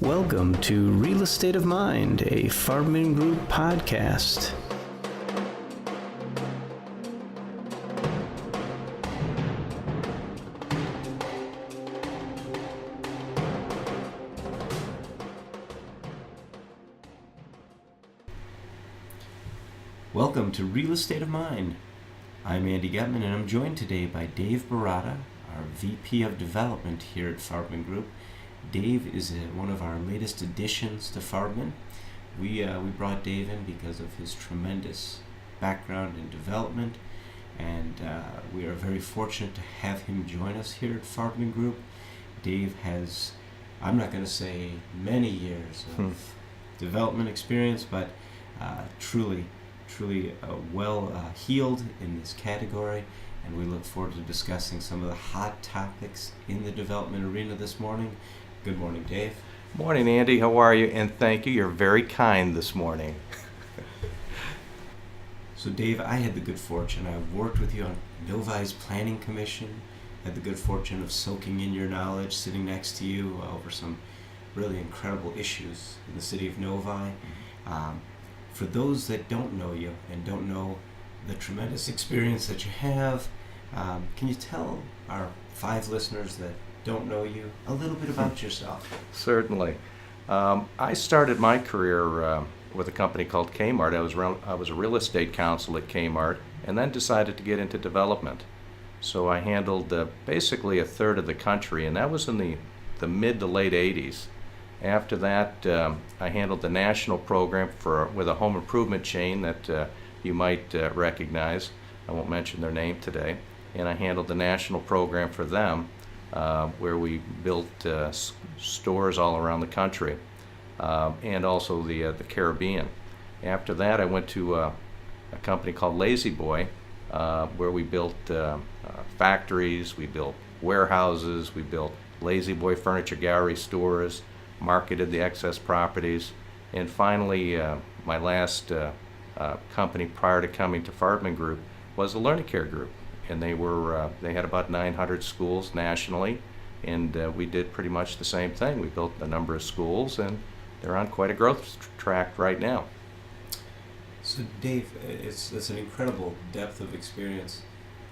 Welcome to Real Estate of Mind, a FarbmanGroup podcast. Welcome to Real Estate of Mind. I'm Andy Gutman, and I'm joined today by Dave Baratta, our VP of Development here at FarbmanGroup. Dave is one of our latest additions to Farbman. We brought Dave in because of his tremendous background in development, and we are very fortunate to have him join us here at FarbmanGroup. Dave has, I'm not going to say many years of development experience, but truly well heeled in this category, and we look forward to discussing some of the hot topics in the development arena this morning. Good morning, Dave. Morning, Andy. How are you? And thank you. You're very kind this morning. So, Dave, I had the good fortune. I worked with you on Novi's Planning Commission. Had the good fortune of soaking in your knowledge, sitting next to you over some really incredible issues in the city of Novi. For those that don't know you and don't know the tremendous experience that you have, can you tell our 5 listeners that don't know you a little bit about yourself? Certainly. I started my career with a company called Kmart. I was a real estate counsel at Kmart, and then decided to get into development. So I handled basically a third of the country, and that was in the mid to late 80s. After that, I handled the national program with a home improvement chain that you might recognize. I won't mention their name today. And I handled the national program for them, where we built stores all around the country, and also the Caribbean. After that, I went to a company called Lazy Boy, where we built factories, we built warehouses, we built Lazy Boy furniture gallery stores, marketed the excess properties, and finally, my last company prior to coming to FarbmanGroup was the Learning Care Group. And they had about 900 schools nationally, and we did pretty much the same thing. We built a number of schools, and they're on quite a growth track right now. So, Dave, it's an incredible depth of experience.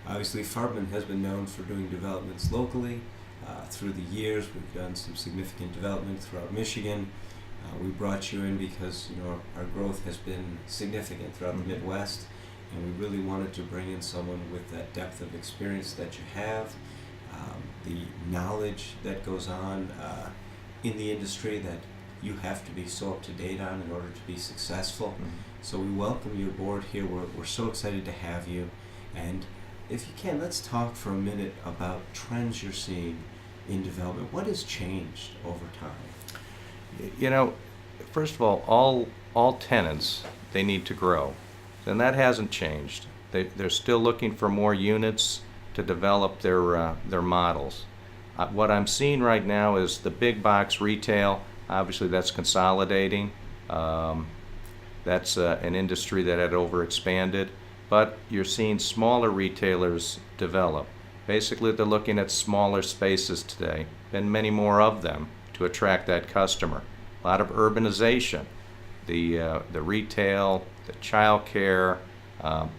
Obviously, Farbman has been known for doing developments locally. Through the years, we've done some significant development throughout Michigan. We brought you in because our growth has been significant throughout the Midwest. And we really wanted to bring in someone with that depth of experience that you have, the knowledge that goes on in the industry that you have to be so up to date on in order to be successful. So we welcome you aboard here. We're so excited to have you. And if you can, let's talk for a minute about trends you're seeing in development. What has changed over time? First of all tenants, they need to grow. And that hasn't changed. They're still looking for more units to develop their models. What I'm seeing right now is the big box retail. Obviously, that's consolidating. That's an industry that had overexpanded. But you're seeing smaller retailers develop. Basically, they're looking at smaller spaces today, and many more of them to attract that customer. A lot of urbanization. The retail, the child care,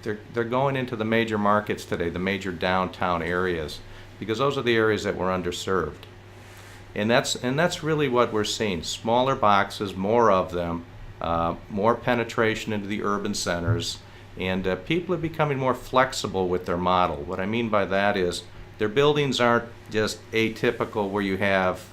they're going into the major markets today, the major downtown areas, because those are the areas that were underserved. And that's really what we're seeing. Smaller boxes, more of them, more penetration into the urban centers, and people are becoming more flexible with their model. What I mean by that is their buildings aren't just atypical where you have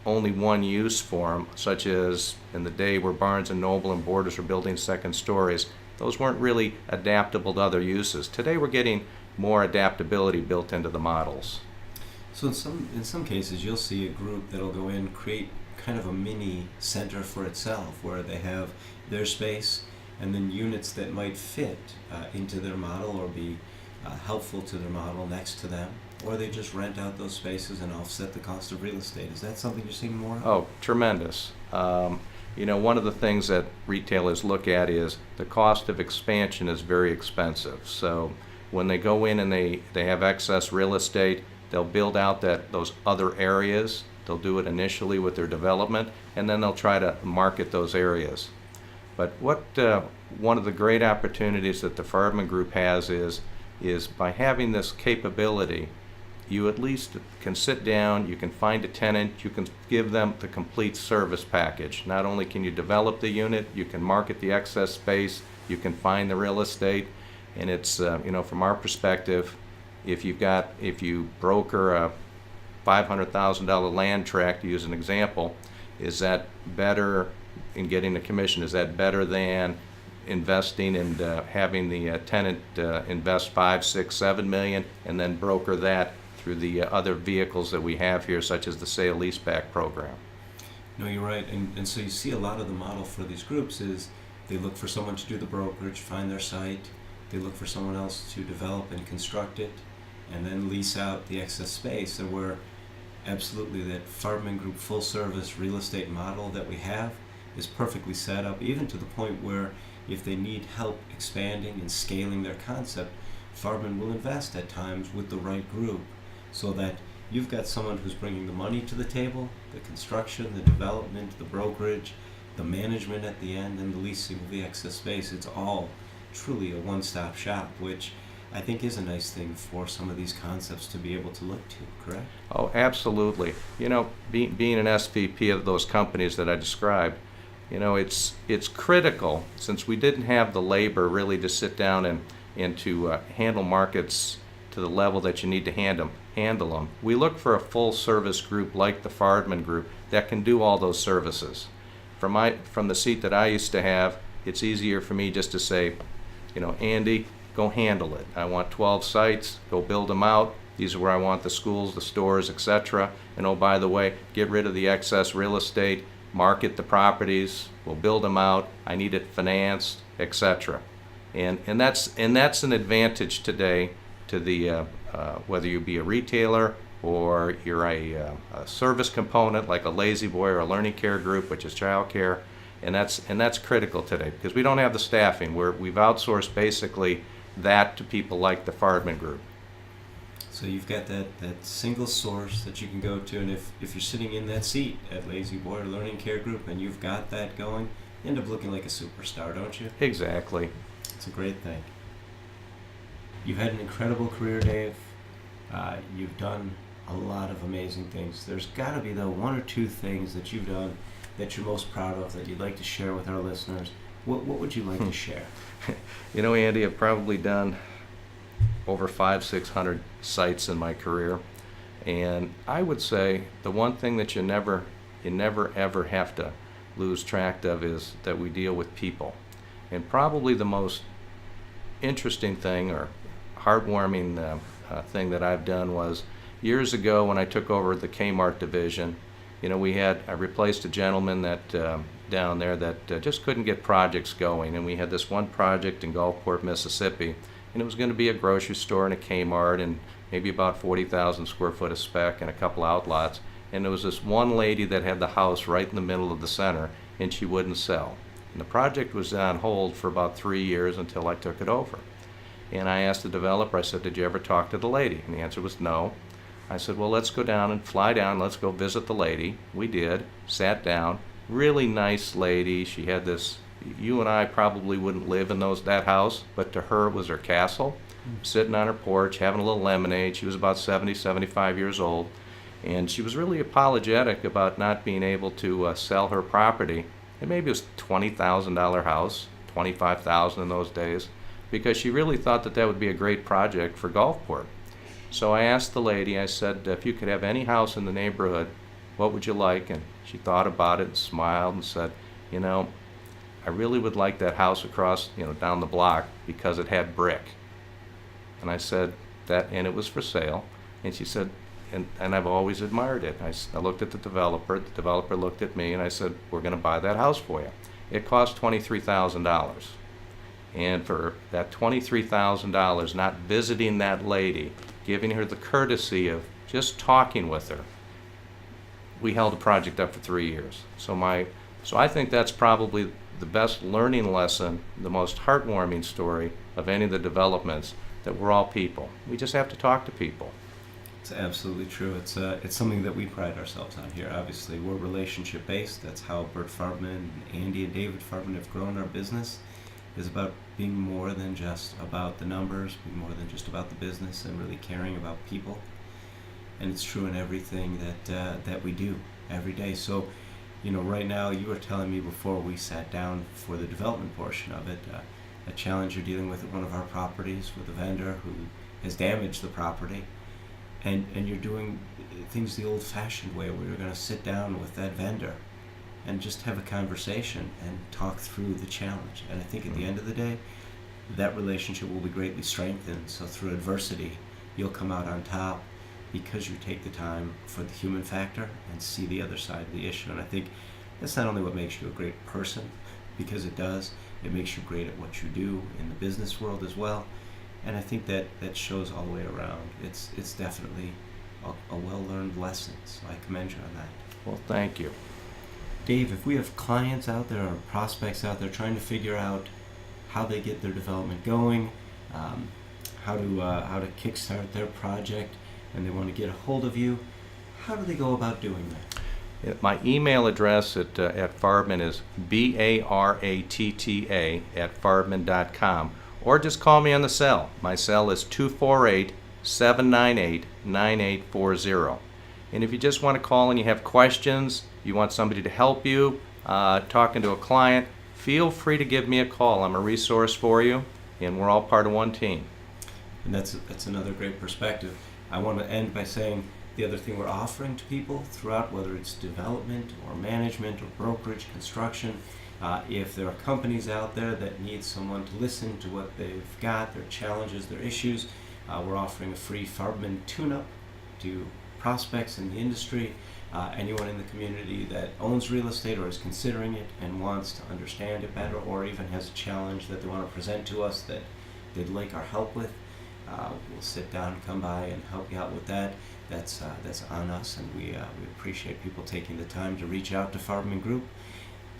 only one use for them, such as in the day where Barnes & Noble and Borders were building second stories. Those weren't really adaptable to other uses. Today we're getting more adaptability built into the models. So in some cases you'll see a group that'll go in, create kind of a mini center for itself where they have their space and then units that might fit into their model or be helpful to their model next to them. Or they just rent out those spaces and offset the cost of real estate. Is that something you're seeing more of? Oh, tremendous. One of the things that retailers look at is the cost of expansion is very expensive. So when they go in and they have excess real estate, they'll build out those other areas They'll do it initially with their development, and then they'll try to market those areas. But what one of the great opportunities that the Farbman Group has is by having this capability, you at least can sit down, you can find a tenant, you can give them the complete service package. Not only can you develop the unit, you can market the excess space, you can find the real estate, and it's, from our perspective, if you broker a $500,000 land tract, to use an example, is that better in getting the commission? Is that better than investing and having the tenant invest 5, 6, 7 million and then broker that through the other vehicles that we have here, such as the sale leaseback program? No, you're right. And so you see a lot of the model for these groups is they look for someone to do the brokerage, find their site, they look for someone else to develop and construct it, and then lease out the excess space. And we're absolutely, that Farbman Group full service real estate model that we have is perfectly set up, even to the point where if they need help expanding and scaling their concept, Farbman will invest at times with the right group, so that you've got someone who's bringing the money to the table, the construction, the development, the brokerage, the management at the end, and the leasing of the excess space. It's all truly a one-stop shop, which I think is a nice thing for some of these concepts to be able to look to, correct? Oh, absolutely. Being an SVP of those companies that I described, it's critical, since we didn't have the labor really to sit down and to handle markets to the level that you need to handle them. We look for a full service group like the Farbman Group that can do all those services. From the seat that I used to have, it's easier for me just to say, Andy, go handle it. I want 12 sites, go build them out. These are where I want the schools, the stores, etc. And oh, by the way, get rid of the excess real estate, market the properties, we'll build them out, I need it financed, etc. And that's an advantage today to the whether you be a retailer or you're a service component like a Lazy Boy or a Learning Care Group, which is child care, and that's critical today because we don't have the staffing. We've outsourced basically that to people like the Farbman Group. So you've got that single source that you can go to, and if you're sitting in that seat at Lazy Boy or Learning Care Group and you've got that going, you end up looking like a superstar, don't you? Exactly. It's a great thing. You've had an incredible career, Dave. You've done a lot of amazing things. There's got to be, though, one or two things that you've done that you're most proud of that you'd like to share with our listeners. What would you like to share? Andy, I've probably done over 500-600 sites in my career, and I would say the one thing that you never ever have to lose track of is that we deal with people. And probably the most interesting thing or heartwarming thing that I've done was years ago when I took over the Kmart division. I replaced a gentleman that down there that just couldn't get projects going, and we had this one project in Gulfport, Mississippi, and it was going to be a grocery store and a Kmart and maybe about 40,000 square foot of spec and a couple outlots. And there was this one lady that had the house right in the middle of the center, and she wouldn't sell. And the project was on hold for about 3 years until I took it over. And I asked the developer, I said, did you ever talk to the lady? And the answer was no. I said, well, let's go down and fly down, let's go visit the lady. We did, sat down, really nice lady. She had this, you and I probably wouldn't live in that house, but to her it was her castle. Sitting on her porch, having a little lemonade. She was about 70, 75 years old. And she was really apologetic about not being able to sell her property. And maybe it was a $20,000 house, $25,000 in those days, because she really thought that would be a great project for Gulfport. So I asked the lady, I said, if you could have any house in the neighborhood, what would you like? And she thought about it and smiled and said, I really would like that house across, down the block because it had brick. And I said that, and it was for sale. And she said, and I've always admired it. I looked at the developer looked at me, and I said, we're going to buy that house for you. It cost $23,000. And for that $23,000, not visiting that lady, giving her the courtesy of just talking with her, we held the project up for 3 years. So I think that's probably the best learning lesson, the most heartwarming story of any of the developments, that we're all people. We just have to talk to people. It's absolutely true. It's something that we pride ourselves on here. Obviously, we're relationship based. That's how Bert Farbman, Andy, and David Farbman have grown our business. Is about being more than just about the numbers, being more than just about the business, and really caring about people. And it's true in everything that we do every day. So, right now, you were telling me before we sat down for the development portion of it, a challenge you're dealing with at one of our properties with a vendor who has damaged the property. And you're doing things the old-fashioned way, where you're going to sit down with that vendor and just have a conversation and talk through the challenge. And I think at the end of the day, that relationship will be greatly strengthened. So through adversity, you'll come out on top because you take the time for the human factor and see the other side of the issue. And I think that's not only what makes you a great person, because it does, it makes you great at what you do in the business world as well. And I think that shows all the way around. It's definitely a well-learned lesson, so I commend you on that. Well, thank you. Dave, if we have clients out there or prospects out there trying to figure out how they get their development going, how to kickstart their project, and they want to get a hold of you, how do they go about doing that? My email address at Farbman is BARATTA @farbman.com, or just call me on the cell. My cell is 248-798-9840. And if you just want to call and you have questions, you want somebody to help you, talking to a client, feel free to give me a call. I'm a resource for you, and we're all part of one team. And that's another great perspective. I want to end by saying the other thing we're offering to people throughout, whether it's development or management or brokerage, construction, if there are companies out there that need someone to listen to what they've got, their challenges, their issues, we're offering a free Farbman tune-up to prospects in the industry, anyone in the community that owns real estate or is considering it and wants to understand it better, or even has a challenge that they want to present to us that they'd like our help with. We'll sit down, come by, and help you out with that. That's on us, and we appreciate people taking the time to reach out to FarbmanGroup.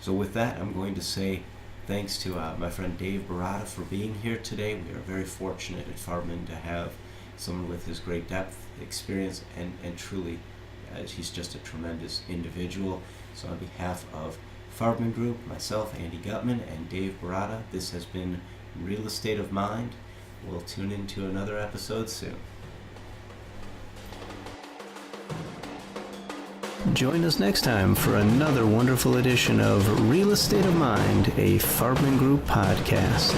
So with that, I'm going to say thanks to my friend Dave Baratta for being here today. We are very fortunate at Farbman to have someone with his great depth, experience, and truly, he's just a tremendous individual. So on behalf of FarbmanGroup, myself, Andy Gutman, and Dave Baratta, this has been Real Estate of Mind. We'll tune into another episode soon. Join us next time for another wonderful edition of Real Estate of Mind, a FarbmanGroup podcast.